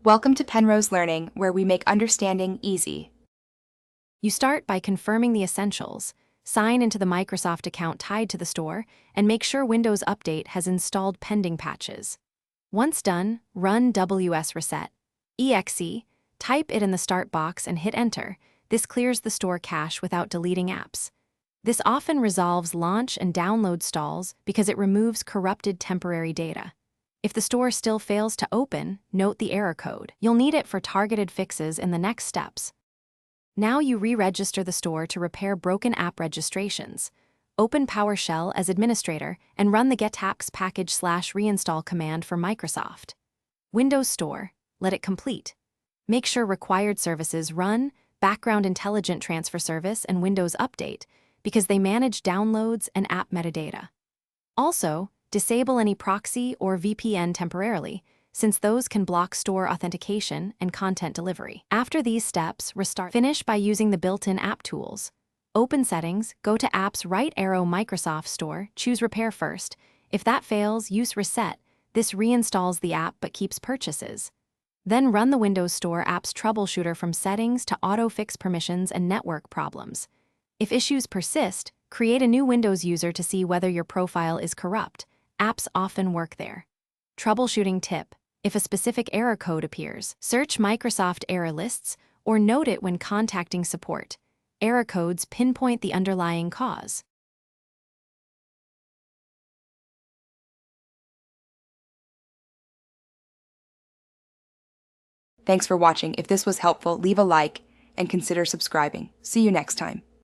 Welcome to Penrose Learning, where we make understanding easy. You start by confirming the essentials, sign into the Microsoft account tied to the store, and make sure Windows Update has installed pending patches. Once done, run WS Reset. EXE, type it in the start box and hit Enter. This clears the store cache without deleting apps. This often resolves launch and download stalls because it removes corrupted temporary data. If the store still fails to open, note the error code. You'll need it for targeted fixes in the next steps. Now you re-register the store to repair broken app registrations. Open PowerShell as administrator and run the getapps package/reinstall command for Microsoft. Windows Store, let it complete. Make sure required services run, Background Intelligent Transfer Service and Windows Update, because they manage downloads and app metadata. Also, disable any proxy or VPN temporarily, since those can block store authentication and content delivery. After these steps, restart. Finish by using the built-in app tools. Open Settings, go to Apps, right arrow Microsoft Store, choose Repair first. If that fails, use Reset. This reinstalls the app but keeps purchases. Then run the Windows Store Apps Troubleshooter from Settings to auto-fix permissions and network problems. If issues persist, create a new Windows user to see whether your profile is corrupt. Apps often work there. Troubleshooting tip: if a specific error code appears, search Microsoft error lists or note it when contacting support. Error codes pinpoint the underlying cause. Thanks for watching. If this was helpful, leave a like and consider subscribing. See you next time.